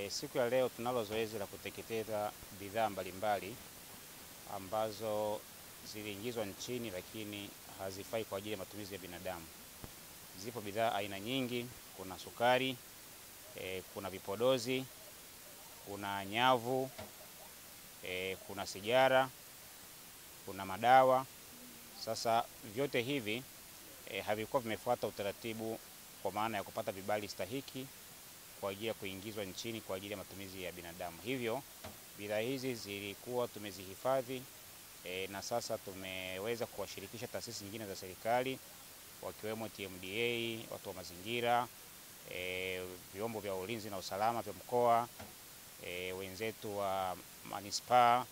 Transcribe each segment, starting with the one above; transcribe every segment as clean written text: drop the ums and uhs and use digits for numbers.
Siku ya leo tunalo zoezi la kuteketeza bidhaa mbalimbali ambazo ziliingizwa nchini lakini hazifai kwa ajili ya matumizi ya binadamu. Zipo bidhaa aina nyingi, kuna sukari, kuna vipodozi, kuna nyavu, kuna sigara, kuna madawa. Sasa vyote hivi havikuwa vimefuata utaratibu kwa maana ya kupata vibali stahiki kwa ajili ya kuingizwa nchini kwa ajili ya matumizi ya binadamu. Hivyo bidhaa hizi zilikuwa tumezihifadhi na sasa tumeweza kuwashirikisha taasisi nyingine za serikali wakiwemo TMDA, watu wa mazingira, vyombo vya ulinzi na usalama vya mkoa, wenzetu wa manispaa,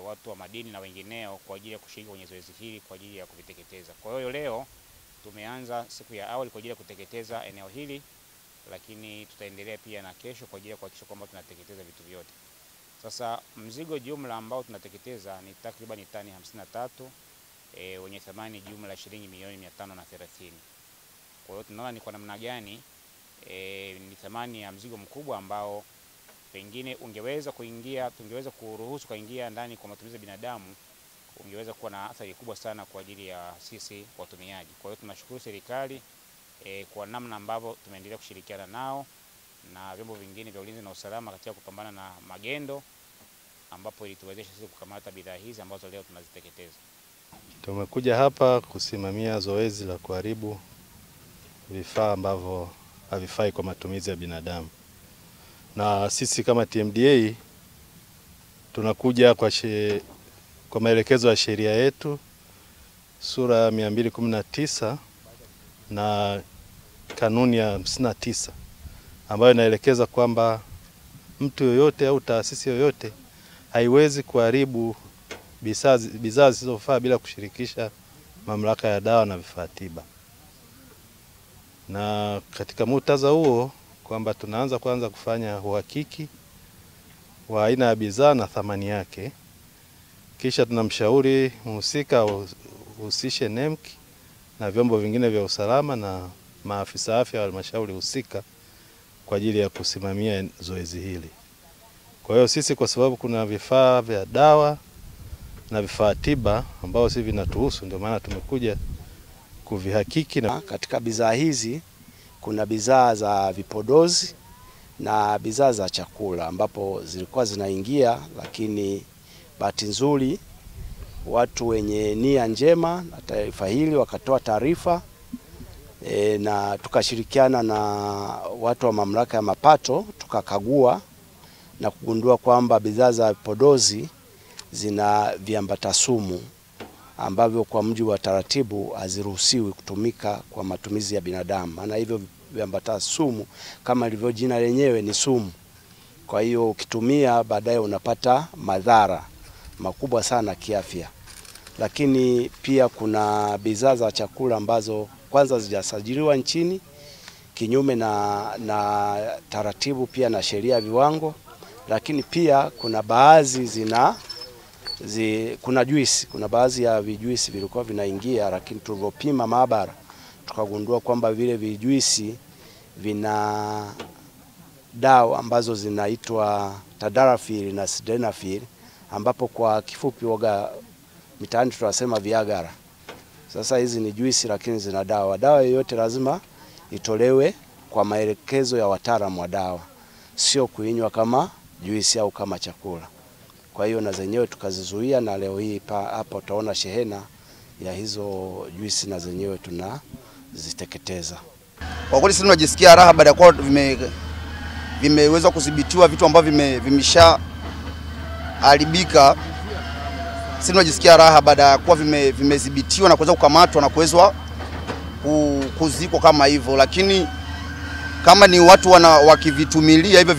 watu wa madini na wengineo kwa ajili ya kushiriki kwenye zoezi hili kwa ajili ya kuviteketeza. Kwa hiyo leo tumeanza siku ya awali kwa ajili ya kuteketeza eneo hili, lakini tutaendelea pia na kesho kwa ajili ya kuhakikisha kwamba tunateketeza vitu vyote. Sasa mzigo jumla ambao tunateketeza ni takriban tani 53 wenye thamani jumla shilingi milioni 530. Kwa hiyo tunaona ni kwa namna gani ni thamani ya mzigo mkubwa ambao pengine tungeweza kuruhusu kuingia ndani kwa matumizi ya binadamu, ungeweza kuwa na athari kubwa sana kwa ajili ya sisi watumiaji. Kwa hiyo tunashukuru serikali kwa namna ambavyo tumeendelea kushirikiana nao na vyombo vingine vya ulinzi na usalama katika kupambana na magendo, ambapo ilituwezesha sisi kukamata bidhaa hizi ambazo leo tunaziteketeza. Tumekuja hapa kusimamia zoezi la kuharibu vifaa ambavyo havifai kwa matumizi ya binadamu. Na sisi kama TMDA tunakuja kwa maelekezo ya sheria yetu sura ya 219 na kanuni ya 59 ambayo inaelekeza kwamba mtu yoyote au taasisi yoyote haiwezi kuharibu bidhaa zisizofaa bila kushirikisha mamlaka ya dawa na vifaa tiba. Na katika muktadha huo kwamba tunaanza kwanza kufanya uhakiki wa aina ya bidhaa na thamani yake, kisha tunamshauri mhusika uhusishe NEMC na vyombo vingine vya usalama na maafisa afya wa halmashauri husika kwa ajili ya kusimamia zoezi hili. Kwa hiyo sisi kwa sababu kuna vifaa vya dawa na vifaa tiba ambao si vinatuhusu, ndio maana tumekuja kuvihakiki. Na katika bidhaa hizi kuna bidhaa za vipodozi na bidhaa za chakula ambapo zilikuwa zinaingia, lakini bahati nzuri watu wenye nia njema na taifa hili wakatoa taarifa na tukashirikiana na watu wa mamlaka ya mapato, tukakagua na kugundua kwamba bidhaa za vipodozi zina viambata sumu ambavyo kwa mujibu wa taratibu haziruhusiwi kutumika kwa matumizi ya binadamu. Maana hivyo viambata sumu kama ilivyo jina lenyewe ni sumu. Kwa hiyo ukitumia baadaye unapata madhara makubwa sana kiafya. Lakini pia kuna bidhaa za chakula ambazo kwanza zijasajiliwa nchini kinyume na taratibu pia na sheria ya viwango, lakini pia kuna baadhi kuna baadhi ya vijuisi vilikuwa vinaingia, lakini tulipopima maabara tukagundua kwamba vile vijuisi vina dawa ambazo zinaitwa tadalafil na sildenafil, ambapo kwa kifupi mitaani tunasema Viagra. Sasa hizi ni juisi lakini zina dawa. Dawa yoyote lazima itolewe kwa maelekezo ya wataalamu wa dawa, sio kuinywa kama juisi au kama chakula. Kwa hiyo na zenyewe tukazizuia, na leo hii hapa utaona shehena ya hizo juisi na zenyewe tunaziteketeza. Kwa kweli sisi tunajisikia raha baada ya kuwa vimeweza kudhibitiwa vitu ambavyo vimeshaharibika. Sisi tunajisikia raha baada ya kuwa vimedhibitiwa na kuweza kukamatwa na kuwezwa kuzikwa kama hivyo, lakini kama ni watu wakivitumilia hivyo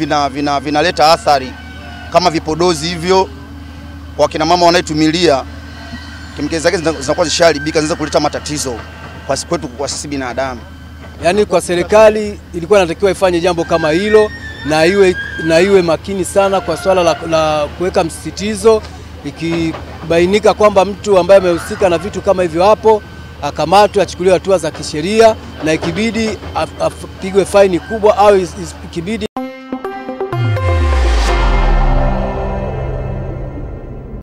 vinaleta athari kama vipodozi hivyo kwa kina mama wanaitumilia, kemikali zake zinakuwa zishaharibika, zinaweza kuleta matatizo kwa sisi binadamu. Yaani kwa serikali ilikuwa inatakiwa ifanye jambo kama hilo na iwe makini sana kwa swala la kuweka msisitizo. Ikibainika kwamba mtu ambaye amehusika na vitu kama hivyo hapo, akamatwe, achukuliwe hatua za kisheria, na ikibidi apigwe faini kubwa au ikibidi